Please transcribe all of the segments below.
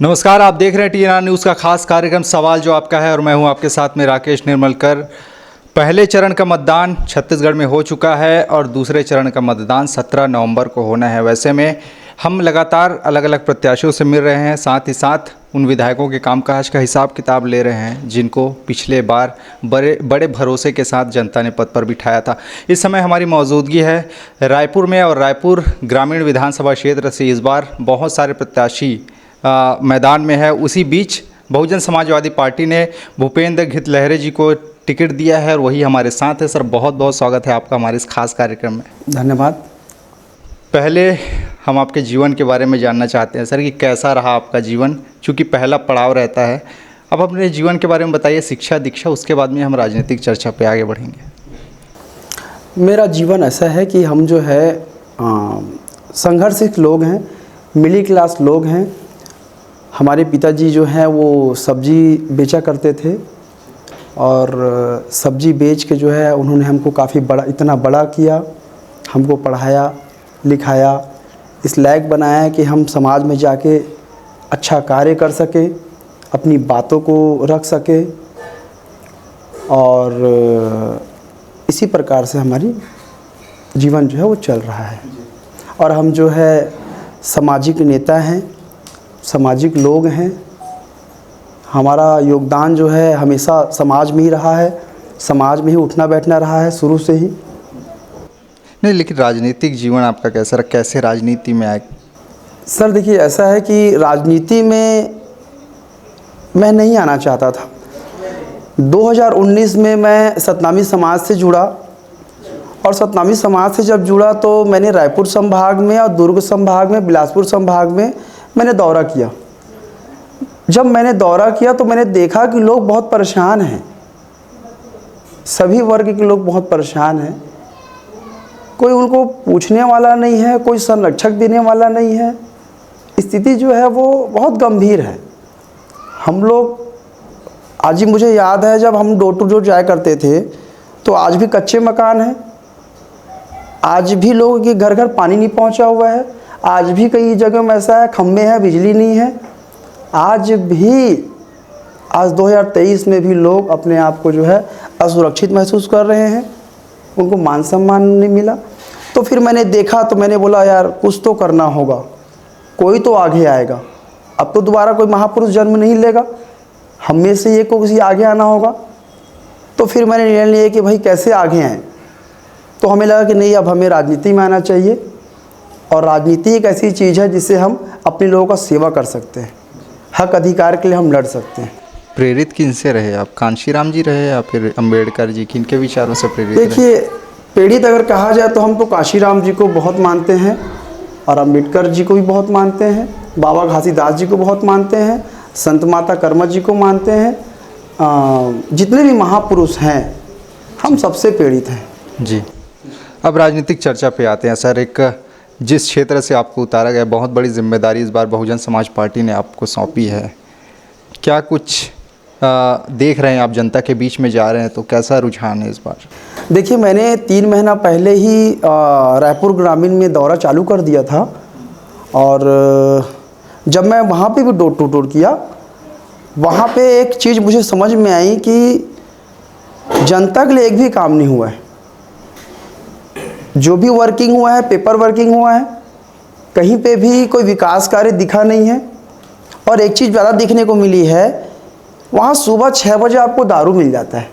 नमस्कार, आप देख रहे हैं TNR न्यूज़ का खास कार्यक्रम सवाल जो आपका है और मैं हूं आपके साथ में राकेश निर्मलकर। पहले चरण का मतदान छत्तीसगढ़ में हो चुका है और दूसरे चरण का मतदान 17 नवंबर को होना है। वैसे में हम लगातार अलग अलग प्रत्याशियों से मिल रहे हैं, साथ ही साथ उन विधायकों के कामकाज का हिसाब किताब ले रहे हैं जिनको पिछले बार बड़े भरोसे के साथ जनता ने पद पर बिठाया था। इस समय हमारी मौजूदगी है रायपुर में और रायपुर ग्रामीण विधानसभा क्षेत्र से इस बार बहुत सारे प्रत्याशी मैदान में है। उसी बीच बहुजन समाजवादी पार्टी ने भूपेंद्र घितलहरे जी को टिकट दिया है और वही हमारे साथ है। सर, बहुत बहुत स्वागत है आपका हमारे इस खास कार्यक्रम में। धन्यवाद। पहले हम आपके जीवन के बारे में जानना चाहते हैं सर कि कैसा रहा आपका जीवन, चूँकि पहला पड़ाव रहता है। अब अपने जीवन के बारे में बताइए, शिक्षा दीक्षा, उसके बाद में हम राजनीतिक चर्चा पे आगे बढ़ेंगे। मेरा जीवन ऐसा है कि हम जो है संघर्षित लोग हैं, मिडिल क्लास लोग हैं। हमारे पिताजी जो हैं वो सब्जी बेचा करते थे और सब्जी बेच के जो है उन्होंने हमको काफ़ी इतना बड़ा किया, हमको पढ़ाया लिखाया, इस लायक बनाया कि हम समाज में जाके अच्छा कार्य कर सके, अपनी बातों को रख सके और इसी प्रकार से हमारी जीवन जो है वो चल रहा है। और हम जो है सामाजिक नेता हैं, सामाजिक लोग हैं। हमारा योगदान जो है हमेशा समाज में ही रहा है, समाज में ही उठना बैठना रहा है शुरू से ही। नहीं, लेकिन राजनीतिक जीवन आपका कैसा रहा, कैसे राजनीति में आए? सर देखिए, ऐसा है कि राजनीति में मैं नहीं आना चाहता था। 2019 में मैं सतनामी समाज से जुड़ा और सतनामी समाज से जब जुड़ा तो मैंने रायपुर संभाग में और दुर्ग संभाग में, बिलासपुर संभाग में मैंने दौरा किया। जब मैंने दौरा किया तो मैंने देखा कि लोग बहुत परेशान हैं, सभी वर्ग के लोग बहुत परेशान हैं। कोई उनको पूछने वाला नहीं है, कोई संरक्षक देने वाला नहीं है। स्थिति जो है वो बहुत गंभीर है। हम लोग आज ही मुझे याद है जब हम डोर टू डोर जाया करते थे तो आज भी कच्चे मकान हैं, आज भी लोगों के घर घर पानी नहीं पहुंचा हुआ है, आज भी कई जगह में ऐसा है खम्भे हैं, बिजली नहीं है। आज 2023 में भी लोग अपने आप को जो है असुरक्षित महसूस कर रहे हैं, उनको मान सम्मान नहीं मिला। तो फिर मैंने देखा तो मैंने बोला यार कुछ तो करना होगा, कोई तो आगे आएगा। अब तो दोबारा कोई महापुरुष जन्म नहीं लेगा, हम में से ये को किसी आगे आना होगा। तो फिर मैंने निर्णय लिया कि भाई कैसे आगे आएँ। तो हमें लगा कि नहीं, अब हमें राजनीति में आना चाहिए और राजनीति एक ऐसी चीज़ है जिससे हम अपने लोगों का सेवा कर सकते हैं, हक अधिकार के लिए हम लड़ सकते हैं। प्रेरित किन से रहे आप? कांशीराम जी रहे या फिर अंबेडकर जी? किन के विचारों से प्रेरित रहे? देखिए, प्रेरित अगर कहा जाए तो हम तो कांशीराम जी को बहुत मानते हैं और अंबेडकर जी को भी बहुत मानते हैं, बाबा घासीदास जी को बहुत मानते हैं, संत माता कर्मा जी को मानते हैं। जितने भी महापुरुष हैं हम सबसे प्रेरित हैं जी। अब राजनीतिक चर्चा पे आते हैं सर। एक जिस क्षेत्र से आपको उतारा गया, बहुत बड़ी जिम्मेदारी इस बार बहुजन समाज पार्टी ने आपको सौंपी है। क्या कुछ देख रहे हैं आप, जनता के बीच में जा रहे हैं तो कैसा रुझान है इस बार? देखिए, मैंने 3 महीना पहले ही रायपुर ग्रामीण में दौरा चालू कर दिया था और जब मैं वहाँ पे भी डोर टू डोर किया, वहाँ पे एक चीज़ मुझे समझ में आई कि जनता के लिए एक भी काम नहीं हुआ है। जो भी वर्किंग हुआ है पेपर वर्किंग हुआ है, कहीं पे भी कोई विकास कार्य दिखा नहीं है। और एक चीज़ ज़्यादा देखने को मिली है, वहाँ सुबह 6 बजे आपको दारू मिल जाता है,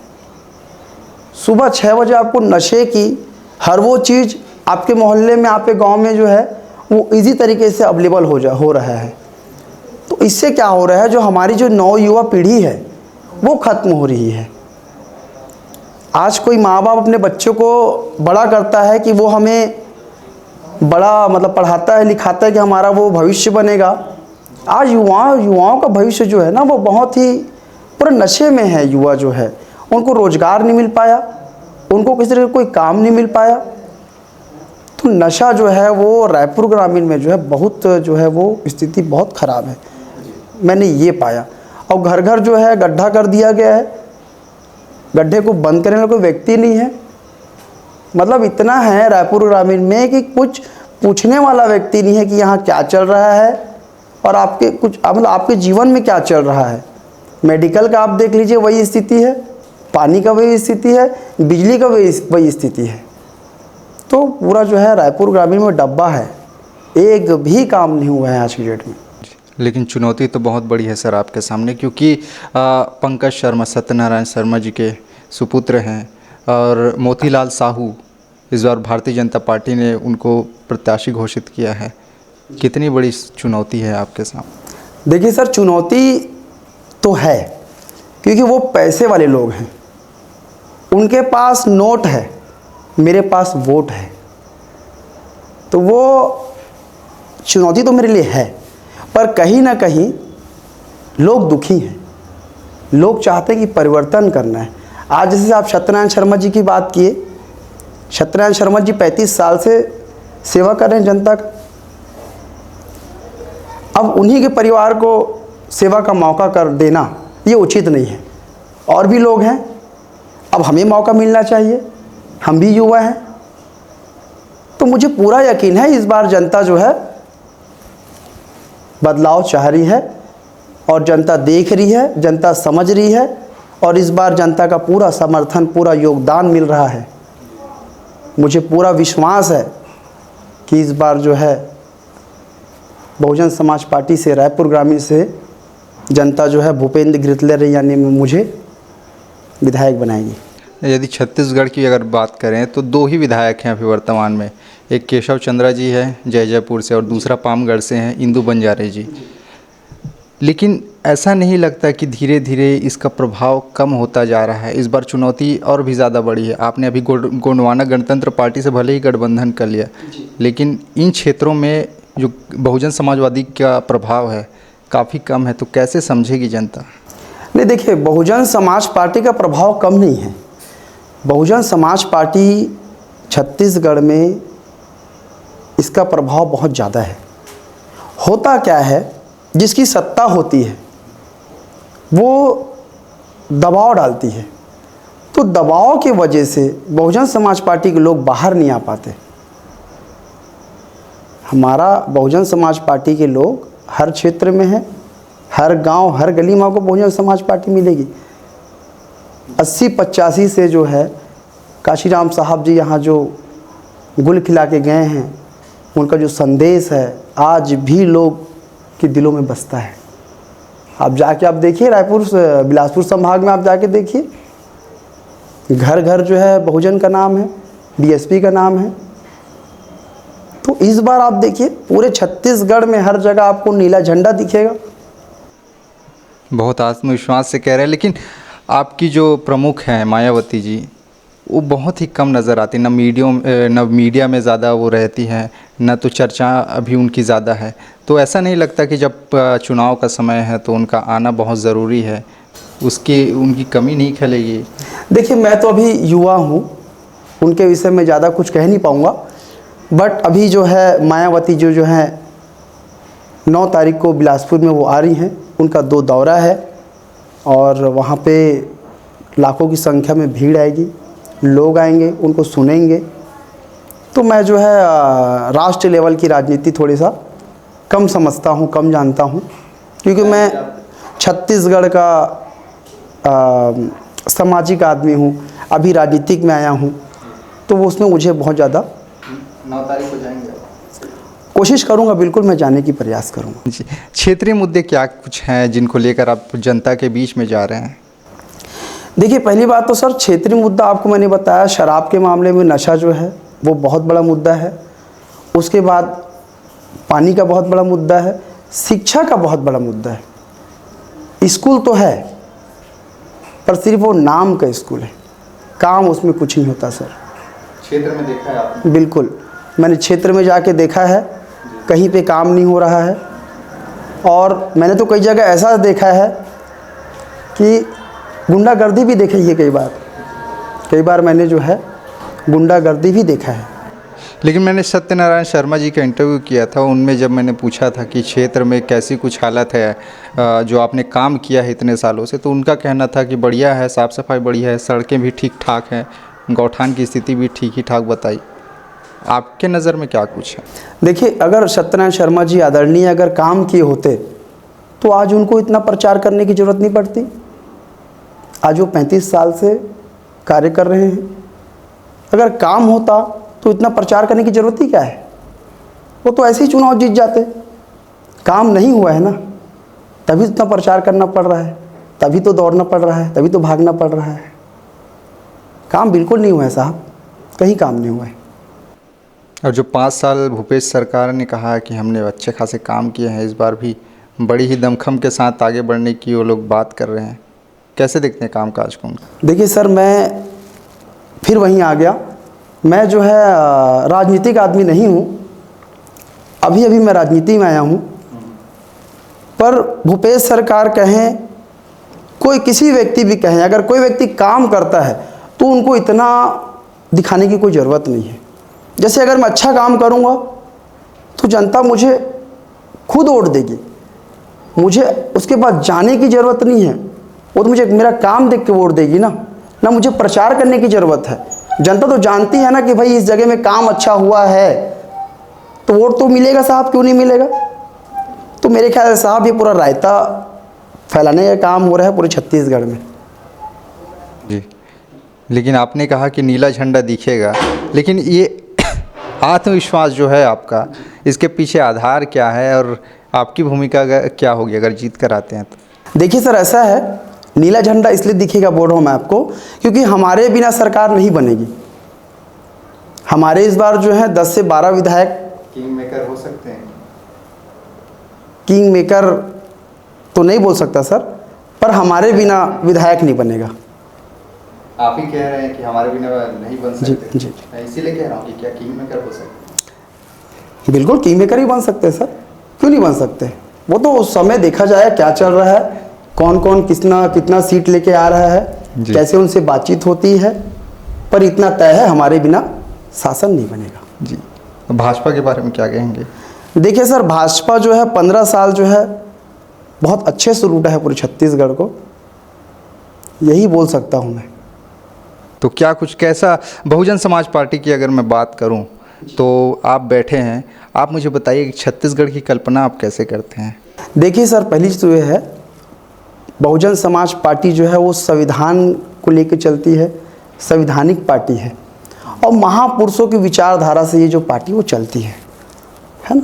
सुबह 6 बजे आपको नशे की हर वो चीज़ आपके मोहल्ले में, आपके गांव में जो है वो इजी तरीके से अवेलेबल हो रहा है। तो इससे क्या हो रहा है, जो हमारी जो नव युवा पीढ़ी है वो ख़त्म हो रही है। आज कोई माँ बाप अपने बच्चों को बड़ा करता है कि वो हमें बड़ा मतलब पढ़ाता है लिखाता है कि हमारा वो भविष्य बनेगा। आज युवाओं का भविष्य जो है ना वो बहुत ही पूरा नशे में है। युवा जो है उनको रोज़गार नहीं मिल पाया, उनको किसी तरह कोई काम नहीं मिल पाया। तो नशा जो है वो रायपुर ग्रामीण में जो है बहुत जो है वो स्थिति बहुत ख़राब है, मैंने ये पाया। और घर घर जो है गड्ढा कर दिया गया है, गड्ढे को बंद करने वाला कोई व्यक्ति नहीं है। मतलब इतना है रायपुर ग्रामीण में कि कुछ पूछने वाला व्यक्ति नहीं है कि यहाँ क्या चल रहा है और आपके कुछ मतलब आपके जीवन में क्या चल रहा है। मेडिकल का आप देख लीजिए वही स्थिति है, पानी का वही स्थिति है, बिजली का वही स्थिति है। तो पूरा जो है रायपुर ग्रामीण में डब्बा है, एक भी काम नहीं हुआ है आज की डेट में। लेकिन चुनौती तो बहुत बड़ी है सर आपके सामने, क्योंकि पंकज शर्मा सत्यनारायण शर्मा जी के सुपुत्र हैं और मोतीलाल साहू इस बार भारतीय जनता पार्टी ने उनको प्रत्याशी घोषित किया है। कितनी बड़ी चुनौती है आपके सामने? देखिए सर, चुनौती तो है क्योंकि वो पैसे वाले लोग हैं, उनके पास नोट है, मेरे पास वोट है। तो वो चुनौती तो मेरे लिए है, पर कहीं ना कहीं लोग दुखी हैं, लोग चाहते हैं कि परिवर्तन करना है। आज जैसे आप सत्यनारायण शर्मा जी की बात किए, सत्यनारायण शर्मा जी 35 साल से सेवा कर रहे हैं जनता का। अब उन्हीं के परिवार को सेवा का मौका कर देना ये उचित नहीं है। और भी लोग हैं, अब हमें मौका मिलना चाहिए, हम भी युवा हैं। तो मुझे पूरा यकीन है इस बार जनता जो है बदलाव चाह रही है और जनता देख रही है, जनता समझ रही है और इस बार जनता का पूरा समर्थन, पूरा योगदान मिल रहा है। मुझे पूरा विश्वास है कि इस बार जो है बहुजन समाज पार्टी से, रायपुर ग्रामीण से जनता जो है भूपेंद्र घृतले यानी मुझे विधायक बनाएगी। यदि छत्तीसगढ़ की अगर बात करें तो 2 ही विधायक हैं अभी वर्तमान में, एक केशव चंद्रा जी है जयजयपुर से और दूसरा पामगढ़ से हैं इंदू बंजारे जी। लेकिन ऐसा नहीं लगता कि धीरे धीरे इसका प्रभाव कम होता जा रहा है? इस बार चुनौती और भी ज़्यादा बड़ी है। आपने अभी गोंडवाना गणतंत्र पार्टी से भले ही गठबंधन कर लिया, लेकिन इन क्षेत्रों में जो बहुजन समाजवादी का प्रभाव है काफ़ी कम है, तो कैसे समझेगी जनता? नहीं, देखिए, बहुजन समाज पार्टी का प्रभाव कम नहीं है। बहुजन समाज पार्टी छत्तीसगढ़ में इसका प्रभाव बहुत ज़्यादा है। होता क्या है, जिसकी सत्ता होती है वो दबाव डालती है, तो दबाव की वजह से बहुजन समाज पार्टी के लोग बाहर नहीं आ पाते। हमारा बहुजन समाज पार्टी के लोग हर क्षेत्र में हैं, हर गांव, हर गली में आपको बहुजन समाज पार्टी मिलेगी। 80-85 से जो है काशीराम साहब जी यहाँ जो गुल खिला के गए हैं, उनका जो संदेश है आज भी लोग के दिलों में बसता है। आप जाके आप देखिए, रायपुर बिलासपुर संभाग में आप जाके देखिए, घर घर जो है बहुजन का नाम है, बीएसपी का नाम है। तो इस बार आप देखिए पूरे छत्तीसगढ़ में हर जगह आपको नीला झंडा दिखेगा। बहुत आत्मविश्वास से कह रहे हैं, लेकिन आपकी जो प्रमुख हैं मायावती जी, वो बहुत ही कम नज़र आती, न मीडिया में ज़्यादा वो रहती हैं, न तो चर्चा अभी उनकी ज़्यादा है। तो ऐसा नहीं लगता कि जब चुनाव का समय है तो उनका आना बहुत ज़रूरी है, उनकी कमी नहीं खलेगी? देखिए, मैं तो अभी युवा हूँ, उनके विषय में ज़्यादा कुछ कह नहीं पाऊँगा। बट अभी जो है मायावती जो है 9 तारीख को बिलासपुर में वो आ रही हैं, उनका 2 दौरा है और वहाँ पे लाखों की संख्या में भीड़ आएगी, लोग आएंगे, उनको सुनेंगे। तो मैं जो है राष्ट्रीय लेवल की राजनीति थोड़ी सा कम समझता हूँ, कम जानता हूँ, क्योंकि मैं छत्तीसगढ़ का सामाजिक आदमी हूँ, अभी राजनीतिक में आया हूँ, तो वो उसमें मुझे बहुत ज़्यादा 9 तारीख को जाएंगे? कोशिश करूँगा, बिल्कुल मैं जाने की प्रयास करूँगा। जी, क्षेत्रीय मुद्दे क्या कुछ हैं जिनको लेकर आप जनता के बीच में जा रहे हैं? देखिए, पहली बात तो सर क्षेत्रीय मुद्दा आपको मैंने बताया, शराब के मामले में नशा जो है वो बहुत बड़ा मुद्दा है। उसके बाद पानी का बहुत बड़ा मुद्दा है, शिक्षा का बहुत बड़ा मुद्दा है। स्कूल तो है पर सिर्फ वो नाम का स्कूल है, काम उसमें कुछ नहीं होता सर। क्षेत्र में देखा है आपने? बिल्कुल, मैंने क्षेत्र में जाके देखा है, कहीं पे काम नहीं हो रहा है। और मैंने तो कई जगह ऐसा देखा है कि गुंडागर्दी भी देखी है। कई बार मैंने जो है गुंडागर्दी भी देखा है। लेकिन मैंने सत्यनारायण शर्मा जी का इंटरव्यू किया था, उनमें जब मैंने पूछा था कि क्षेत्र में कैसी कुछ हालत है जो आपने काम किया है इतने सालों से, तो उनका कहना था कि बढ़िया है, साफ़ सफाई बढ़िया है, सड़कें भी ठीक ठाक हैं, गौठान की स्थिति भी ठीक ही ठाक बताई। आपके नज़र में क्या कुछ है? देखिए, अगर सत्यनारायण शर्मा जी आदरणीय अगर काम किए होते तो आज उनको इतना प्रचार करने की ज़रूरत नहीं पड़ती। आज वो 35 साल से कार्य कर रहे हैं। अगर काम होता तो इतना प्रचार करने की ज़रूरत ही क्या है? वो तो ऐसे ही चुनाव जीत जाते। काम नहीं हुआ है ना, तभी इतना प्रचार करना पड़ रहा है, तभी तो दौड़ना पड़ रहा है, तभी तो भागना पड़ रहा है। काम बिल्कुल नहीं हुआ है साहब, कहीं काम नहीं हुआ है। और जो 5 साल भूपेश सरकार ने कहा कि हमने अच्छे खासे काम किए हैं, इस बार भी बड़ी ही दमखम के साथ आगे बढ़ने की वो लोग बात कर रहे हैं। कैसे देखते हैं काम काज को? देखिए सर, मैं फिर वहीं आ गया। मैं जो है राजनीतिक आदमी नहीं हूँ, अभी अभी मैं राजनीति में आया हूँ। पर भूपेश सरकार कहें, कोई किसी व्यक्ति भी कहें, अगर कोई व्यक्ति काम करता है तो उनको इतना दिखाने की कोई ज़रूरत नहीं है। जैसे अगर मैं अच्छा काम करूँगा तो जनता मुझे खुद वोट देगी, मुझे उसके बाद जाने की ज़रूरत नहीं है। वो तो मुझे मेरा काम देख के वोट देगी ना मुझे प्रचार करने की ज़रूरत है। जनता तो जानती है ना कि भाई इस जगह में काम अच्छा हुआ है, तो वोट तो मिलेगा साहब, क्यों नहीं मिलेगा? तो मेरे ख्याल से साहब ये पूरा रायता फैलाने का काम हो रहा है पूरे छत्तीसगढ़ में। जी, लेकिन आपने कहा कि नीला झंडा दिखेगा, लेकिन ये आत्मविश्वास जो है आपका, इसके पीछे आधार क्या है और आपकी भूमिका क्या होगी अगर जीत कर आते हैं तो? देखिए सर, ऐसा है, नीला झंडा इसलिए दिखेगा बोल रहा हूँ मैं आपको, क्योंकि हमारे बिना सरकार नहीं बनेगी। हमारे इस बार जो है 10 से 12 विधायक किंग मेकर हो सकते हैं। किंग मेकर तो नहीं बोल सकता सर, पर हमारे बिना विधायक नहीं बनेगा। आप ही कह रहे हैं कि हमारे बिना नहीं बन सकते। जी। मैं इसीलिए कह रहा हूँ कि क्या किंग मेकर हो सकते? बिल्कुल किंग मेकर ही बन सकते हैं सर, क्यों नहीं बन सकते? वो तो उस समय देखा जाए क्या चल रहा है, कौन कौन कितना सीट लेके आ रहा है, कैसे उनसे बातचीत होती है। पर इतना तय है, हमारे बिना शासन नहीं बनेगा। जी। भाजपा के बारे में क्या कहेंगे? देखिए सर, भाजपा जो है 15 साल जो है बहुत अच्छे से लूटा है पूरे छत्तीसगढ़ को, यही बोल सकता हूँ मैं। तो क्या कुछ कैसा बहुजन समाज पार्टी की अगर मैं बात करूं तो आप बैठे हैं, आप मुझे बताइए कि छत्तीसगढ़ की कल्पना आप कैसे करते हैं? देखिए सर, पहली चीज़ तो ये है, बहुजन समाज पार्टी जो है वो संविधान को लेकर चलती है, संवैधानिक पार्टी है और महापुरुषों की विचारधारा से ये जो पार्टी वो चलती है ना।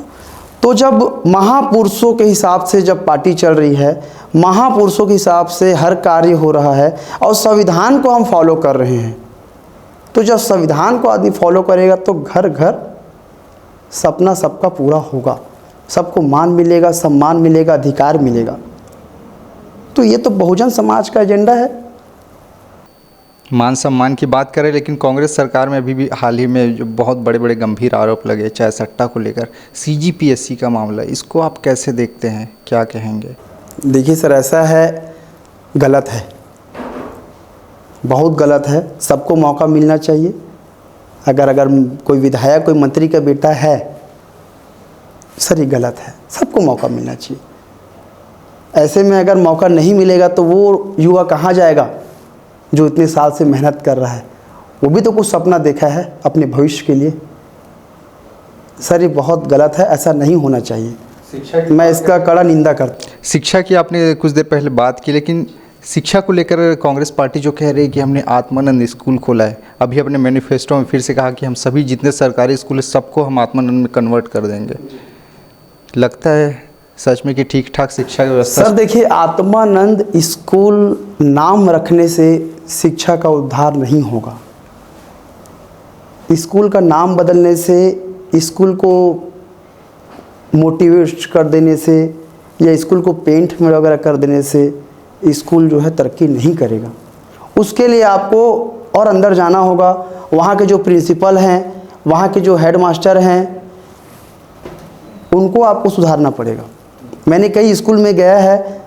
तो जब महापुरुषों के हिसाब से जब पार्टी चल रही है, महापुरुषों के हिसाब से हर कार्य हो रहा है और संविधान को हम फॉलो कर रहे हैं, तो जब संविधान को आदमी फॉलो करेगा तो घर घर सपना सबका पूरा होगा, सबको मान मिलेगा, सम्मान मिलेगा, अधिकार मिलेगा। तो ये तो बहुजन समाज का एजेंडा है। मान सम्मान की बात करें, लेकिन कांग्रेस सरकार में अभी भी हाल ही में जो बहुत बड़े बड़े गंभीर आरोप लगे, चाहे सट्टा को लेकर, CGPSC का मामला, इसको आप कैसे देखते हैं, क्या कहेंगे? देखिए सर, ऐसा है, गलत है, बहुत गलत है। सबको मौका मिलना चाहिए। अगर कोई विधायक, कोई मंत्री का बेटा है, सर ये गलत है, सबको मौका मिलना चाहिए। ऐसे में अगर मौका नहीं मिलेगा तो वो युवा कहाँ जाएगा जो इतने साल से मेहनत कर रहा है? वो भी तो कुछ सपना देखा है अपने भविष्य के लिए। सर ये बहुत गलत है, ऐसा नहीं होना चाहिए। मैं इसका कड़ा निंदा करता हूँ। शिक्षा की आपने कुछ देर पहले बात की, लेकिन शिक्षा को लेकर कांग्रेस पार्टी जो कह रही है कि हमने आत्मानंद स्कूल खोला है, अभी अपने मैनिफेस्टो में फिर से कहा कि हम सभी जितने सरकारी स्कूल हैं सबको हम आत्मानंद में कन्वर्ट कर देंगे। लगता है सच में कि ठीक ठाक शिक्षा की व्यवस्था? सर देखिए, आत्मानंद स्कूल नाम रखने से शिक्षा का उद्धार नहीं होगा। स्कूल का नाम बदलने से, स्कूल को मोटिवेट कर देने से या स्कूल को पेंट में वगैरह कर देने से स्कूल जो है तरक्की नहीं करेगा। उसके लिए आपको और अंदर जाना होगा। वहाँ के जो प्रिंसिपल हैं, वहाँ के जो हेड मास्टर हैं, उनको आपको सुधारना पड़ेगा। मैंने कई स्कूल में गया है,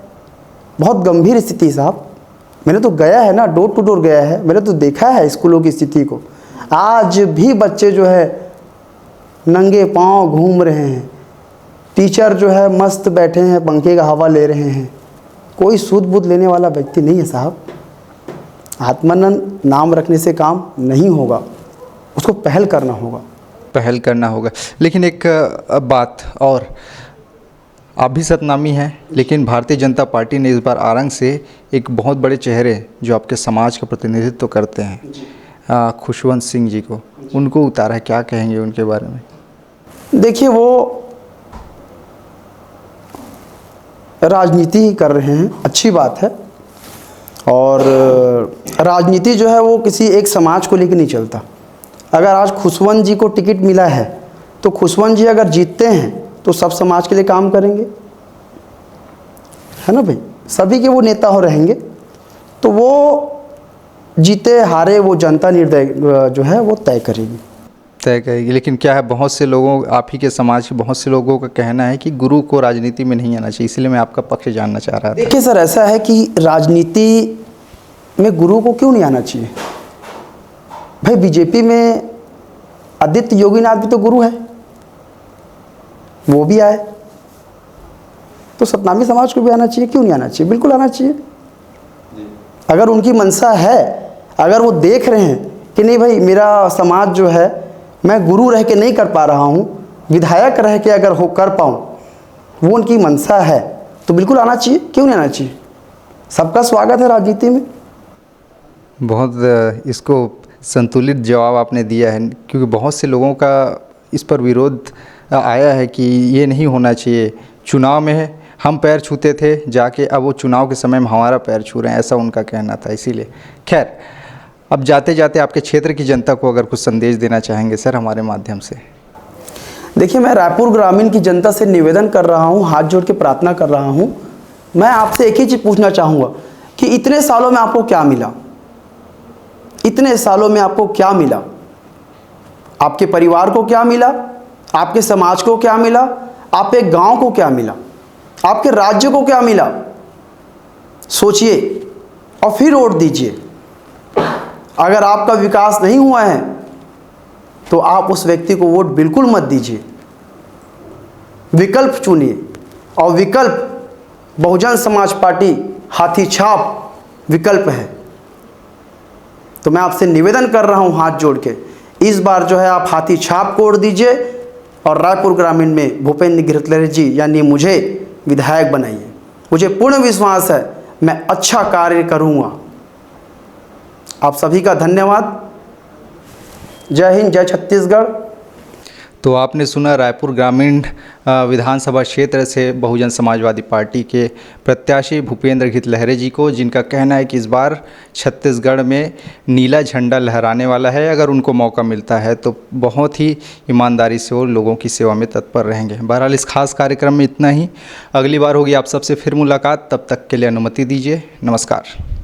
बहुत गंभीर स्थिति साहब, मैंने तो गया है ना, डोर टू डोर गया है, मैंने तो देखा है स्कूलों की स्थिति को। आज भी बच्चे जो है नंगे पांव घूम रहे हैं, टीचर जो है मस्त बैठे हैं, पंखे का हवा ले रहे हैं, कोई सूद बूद लेने वाला व्यक्ति नहीं है साहब। आत्मानंद नाम रखने से काम नहीं होगा, उसको पहल करना होगा। पहल करना होगा। लेकिन एक बात और, आप भी सतनामी हैं, लेकिन भारतीय जनता पार्टी ने इस बार आरंग से एक बहुत बड़े चेहरे जो आपके समाज का प्रतिनिधित्व करते हैं, खुशवंत सिंह जी को, उनको उतारा है। क्या कहेंगे उनके बारे में? देखिए, वो राजनीति ही कर रहे हैं, अच्छी बात है। और राजनीति जो है वो किसी एक समाज को लेकर नहीं चलता। अगर आज खुशवंत जी को टिकट मिला है तो खुशवंत जी अगर जीतते हैं तो सब समाज के लिए काम करेंगे, है ना भाई। सभी के वो नेता हो रहेंगे, तो वो जीते हारे वो जनता निर्णय जो है वो तय करेगी। लेकिन क्या है, बहुत से लोगों, आप ही के समाज के बहुत से लोगों का कहना है कि गुरु को राजनीति में नहीं आना चाहिए, इसलिए मैं आपका पक्ष जानना चाह रहा था। देखिए सर, ऐसा है कि राजनीति में गुरु को क्यों नहीं आना चाहिए भाई। बीजेपी में आदित्य योगीनाथ भी तो गुरु है, वो भी आए, तो सतनामी समाज को भी आना चाहिए, क्यों नहीं आना चाहिए? बिल्कुल आना चाहिए। अगर उनकी मंशा है, अगर वो देख रहे हैं कि नहीं भाई मेरा समाज जो है, मैं गुरु रह के नहीं कर पा रहा हूँ, विधायक रह के अगर हो कर पाऊँ, वो उनकी मंशा है, तो बिल्कुल आना चाहिए, क्यों नहीं आना चाहिए? सबका स्वागत है राजनीति में। बहुत इसको संतुलित जवाब आपने दिया है, क्योंकि बहुत से लोगों का इस पर विरोध आया है कि ये नहीं होना चाहिए। चुनाव में हम पैर छूते थे जाके, अब वो चुनाव के समय में हमारा पैर छू रहे हैं, ऐसा उनका कहना था। इसीलिए खैर, अब जाते जाते आपके क्षेत्र की जनता को अगर कुछ संदेश देना चाहेंगे सर हमारे माध्यम से। देखिए, मैं रायपुर ग्रामीण की जनता से निवेदन कर रहा हूँ, हाथ जोड़ के प्रार्थना कर रहा हूँ। मैं आपसे एक ही चीज़ पूछना चाहूँगा कि इतने सालों में आपको क्या मिला? इतने सालों में आपको क्या मिला? आपके परिवार को क्या मिला? आपके समाज को क्या मिला? आपके गांव को क्या मिला? आपके राज्य को क्या मिला? सोचिए और फिर वोट दीजिए। अगर आपका विकास नहीं हुआ है तो आप उस व्यक्ति को वोट बिल्कुल मत दीजिए। विकल्प चुनिए, और विकल्प बहुजन समाज पार्टी हाथी छाप विकल्प है। तो मैं आपसे निवेदन कर रहा हूं हाथ जोड़ के, इस बार जो है आप हाथी छाप को वोट दीजिए और रायपुर ग्रामीण में भूपेंद्र गिरत लहरी जी यानी मुझे विधायक बनाइए। मुझे पूर्ण विश्वास है मैं अच्छा कार्य करूंगा। आप सभी का धन्यवाद। जय हिंद, जय छत्तीसगढ़। तो आपने सुना रायपुर ग्रामीण विधानसभा क्षेत्र से बहुजन समाजवादी पार्टी के प्रत्याशी भूपेंद्र घित लहरे जी को, जिनका कहना है कि इस बार छत्तीसगढ़ में नीला झंडा लहराने वाला है। अगर उनको मौका मिलता है तो बहुत ही ईमानदारी से वो लोगों की सेवा में तत्पर रहेंगे। बहरहाल इस खास कार्यक्रम में इतना ही। अगली बार होगी आप सबसे फिर मुलाकात, तब तक के लिए अनुमति दीजिए। नमस्कार।